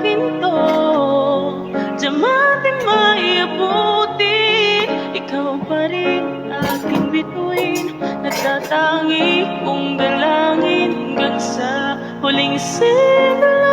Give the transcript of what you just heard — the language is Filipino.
pinto, diamante may abuti. Ikaw pa rin aking bituin, nagtatangi kong dalangin hanggang sa huling sila.